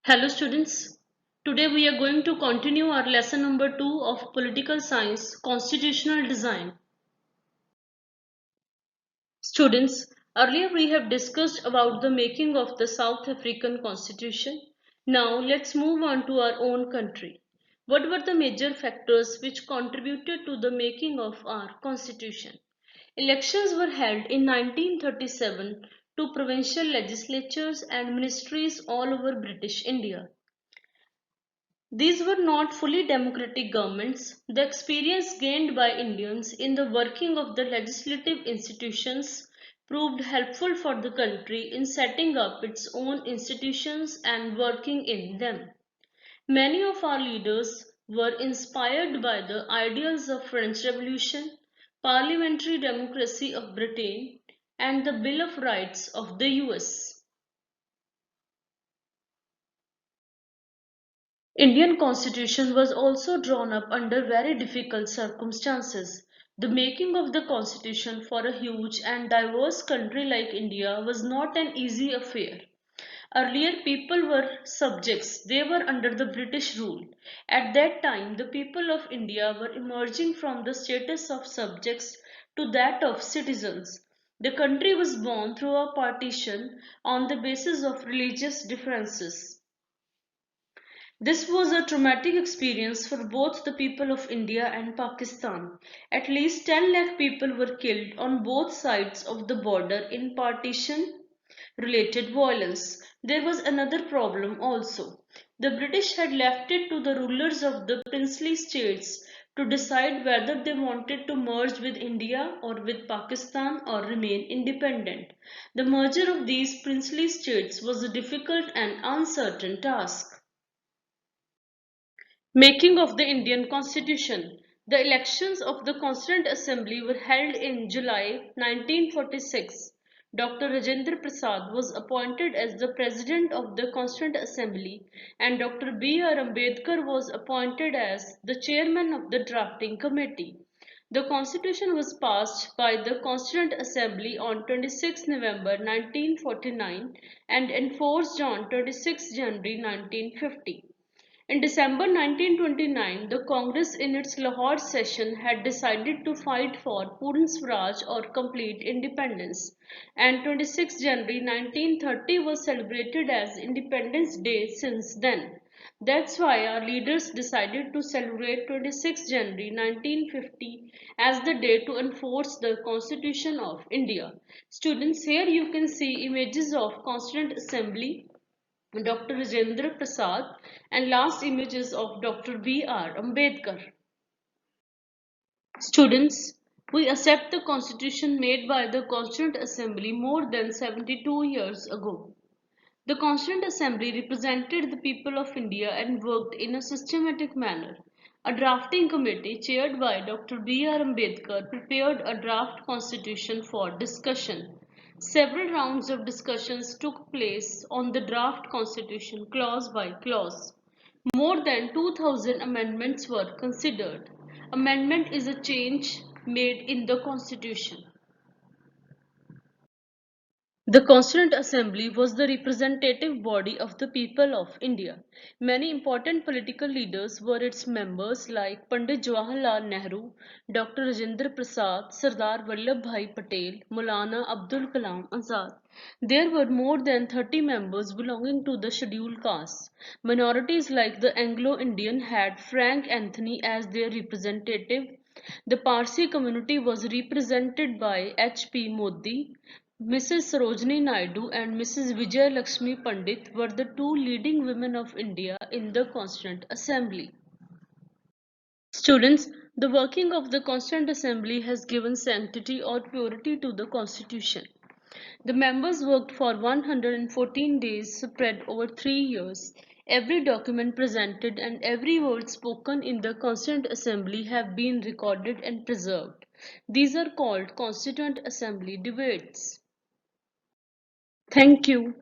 Hello students. Today we are going to continue our lesson number 2 of Political Science Constitutional Design. Students, earlier we have discussed about the making of the South African Constitution. Now let's move on to our own country. What were the major factors which contributed to the making of our constitution? Elections were held in 1937 to provincial legislatures and ministries all over British India. These were not fully democratic governments. The experience gained by Indians in the working of the legislative institutions proved helpful for the country in setting up its own institutions and working in them. Many of our leaders were inspired by the ideals of French Revolution, parliamentary democracy of Britain, and the Bill of Rights of the US. Indian constitution was also drawn up under very difficult circumstances. The making of the constitution for a huge and diverse country like India was not an easy affair. Earlier people were subjects, they were under the British rule. At that time the people of India were emerging from the status of subjects to that of citizens. The country was born through a partition on the basis of religious differences. This was a traumatic experience for both the people of India and Pakistan. At least 10 lakh people were killed on both sides of the border in partition related violence. There was another problem also. The British had left it to the rulers of the princely states to decide whether they wanted to merge with India or with Pakistan or remain independent. The merger of these princely states was a difficult and uncertain task. Making of the Indian Constitution. The elections of the Constituent Assembly were held in July 1946. Dr. Rajendra Prasad was appointed as the President of the Constituent Assembly and Dr. B.R. Ambedkar was appointed as the Chairman of the Drafting Committee. The Constitution was passed by the Constituent Assembly on 26 November 1949 and enforced on 26 January 1950. In December 1929, the Congress in its Lahore session had decided to fight for Purna Swaraj or complete independence, and 26 January 1930 was celebrated as Independence Day since then. That's why our leaders decided to celebrate 26 January 1950 as the day to enforce the Constitution of India. Students, here you can see images of Constituent Assembly, Dr. Rajendra Prasad, and last images of Dr. B.R. Ambedkar. Students, we accept the constitution made by the Constituent Assembly more than 72 years ago. The Constituent Assembly represented the people of India and worked in a systematic manner. A drafting committee chaired by Dr. B.R. Ambedkar prepared a draft constitution for discussion. Several rounds of discussions took place on the draft constitution clause by clause. More than 2,000 amendments were considered. Amendment is a change made in the constitution. The Constituent Assembly was the representative body of the people of India. Many important political leaders were its members like Pandit Jawaharlal Nehru, Dr. Rajendra Prasad, Sardar Vallabhbhai Patel, Maulana Abdul Kalam Azad. There were more than 30 members belonging to the scheduled castes. Minorities like the Anglo-Indian had Frank Anthony as their representative. The Parsi community was represented by H.P. Modi. Mrs. Sarojini Naidu and Mrs. Vijay Lakshmi Pandit were the two leading women of India in the Constituent Assembly. Students, the working of the Constituent Assembly has given sanctity or purity to the Constitution. The members worked for 114 days spread over 3 years. Every document presented and every word spoken in the Constituent Assembly have been recorded and preserved. These are called Constituent Assembly debates. Thank you.